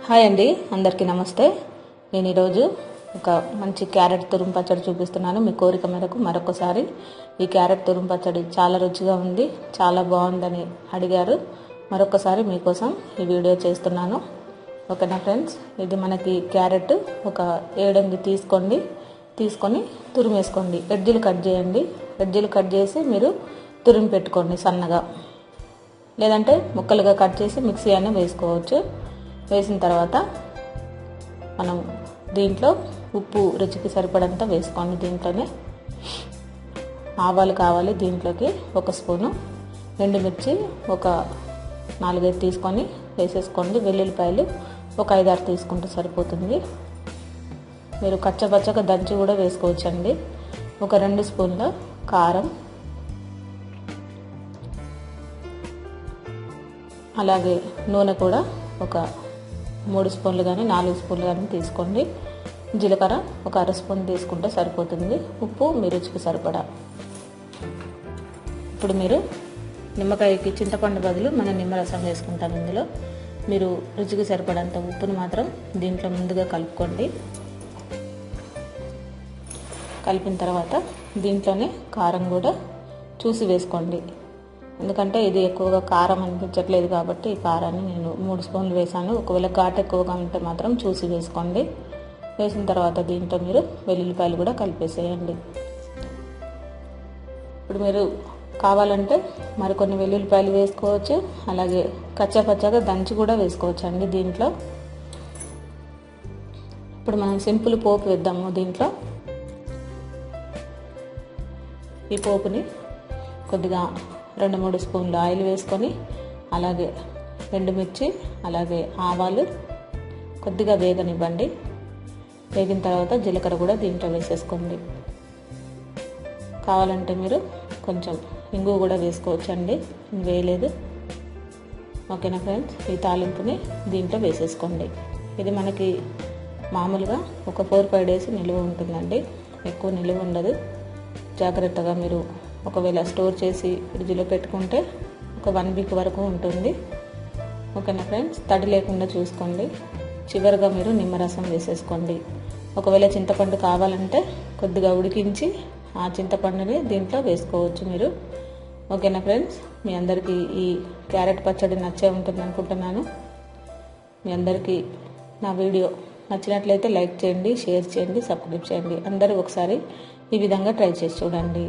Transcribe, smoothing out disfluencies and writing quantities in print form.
Hi అండి, అందరికీ నమస్తే. నేను ఈరోజు ఒక మంచి క్యారెట్ తురుము పచ్చడి చూపిస్తున్నాను. మీ కోరిక మేరకు మరొకసారి ఈ క్యారెట్ తురుము పచ్చడి చాలా రుచిగా ఉంది, చాలా బాగుందని అడిగారు. మరొకసారి మీకోసం ఈ వీడియో చేస్తున్నాను. ఓకేనా ఫ్రెండ్స్, ఇది మనకి క్యారెట్ ఒక 7 తీసుకొని తురిమేసుకోండి. ఎడ్జీలు కట్ చేయండి. ఎడ్జీలు కట్ చేసి మీరు తురిమి పెట్టుకోండి సన్నగా, లేదంటే ముక్కలుగా కట్ చేసి మిక్సీ అయినా వేసుకోవచ్చు. వేసిన తర్వాత మనం దీంట్లో ఉప్పు రుచికి సరిపడంత వేసుకోండి. దీంట్లోనే ఆవాలు కావాలి, దీంట్లోకి 1 స్పూను, ఎండుమిర్చి ఒక 4-5 తీసుకొని వేసేసుకోండి. వెల్లుల్లిపాయలు ఒక 5-6 తీసుకుంటే సరిపోతుంది. మీరు కచ్చపచ్చగా దంచి కూడా వేసుకోవచ్చండి. ఒక 2 స్పూన్ల కారం, అలాగే నూనె కూడా ఒక 3 స్పూన్లు కానీ 4 స్పూన్లు కానీ తీసుకోండి. జీలకర్ర ఒక 1/2 స్పూన్ తీసుకుంటే సరిపోతుంది. ఉప్పు మీ రుచికి సరిపడా. ఇప్పుడు మీరు నిమ్మకాయకి చింతపండు బదులు మనం నిమ్మరసం వేసుకుంటాం. ఇందులో మీరు రుచికి సరిపడంత ఉప్పును మాత్రం దీంట్లో ముందుగా కలుపుకోండి. కలిపిన తర్వాత దీంట్లోనే కారం కూడా చూసి వేసుకోండి. ఎందుకంటే ఇది ఎక్కువగా కారం అనిపించట్లేదు కాబట్టి ఈ కారాన్ని నేను 3 స్పూన్లు వేసాను. ఒకవేళ ఘాటు ఎక్కువగా ఉంటే మాత్రం చూసి వేసుకోండి. వేసిన తర్వాత దీంట్లో మీరు వెల్లుల్లిపాయలు కూడా కలిపేసేయండి. ఇప్పుడు మీరు కావాలంటే మరికొన్ని వెల్లుల్లిపాయలు వేసుకోవచ్చు, అలాగే కచ్చాపచ్చాగా దంచి కూడా వేసుకోవచ్చు అండి దీంట్లో. ఇప్పుడు మనం సింపుల్ పోపు వేద్దాము. దీంట్లో ఈ పోపుని కొద్దిగా 2-3 స్పూన్లు ఆయిల్ వేసుకొని, అలాగే ఎండుమిర్చి, అలాగే ఆవాలు కొద్దిగా వేగనివ్వండి. వేగిన తర్వాత జీలకర్ర కూడా దీంట్లో వేసేసుకోండి. కావాలంటే మీరు కొంచెం ఇంగు కూడా వేసుకోవచ్చండి, వేయలేదు. ఓకేనా ఫ్రెండ్స్, ఈ తాలింపుని దీంట్లో వేసేసుకోండి. ఇది మనకి మామూలుగా ఒక 4-5 డేస్ నిలువ ఉంటుందండి, ఎక్కువ నిలువ ఉండదు. జాగ్రత్తగా మీరు ఒకవేళ స్టోర్ చేసి ఫ్రిడ్జ్లో పెట్టుకుంటే ఒక 1 వీక్ వరకు ఉంటుంది. ఓకేనా ఫ్రెండ్స్, తడి లేకుండా చూసుకోండి. చివరిగా మీరు నిమ్మరసం వేసేసుకోండి. ఒకవేళ చింతపండు కావాలంటే కొద్దిగా ఉడికించి ఆ చింతపండుని దీంట్లో వేసుకోవచ్చు మీరు. ఓకేనా ఫ్రెండ్స్, మీ అందరికీ ఈ క్యారెట్ పచ్చడి నచ్చే ఉంటుంది అనుకుంటున్నాను. మీ అందరికీ నా వీడియో నచ్చినట్లయితే లైక్ చేయండి, షేర్ చేయండి, సబ్స్క్రైబ్ చేయండి. అందరూ ఒకసారి ఈ విధంగా ట్రై చేసి చూడండి.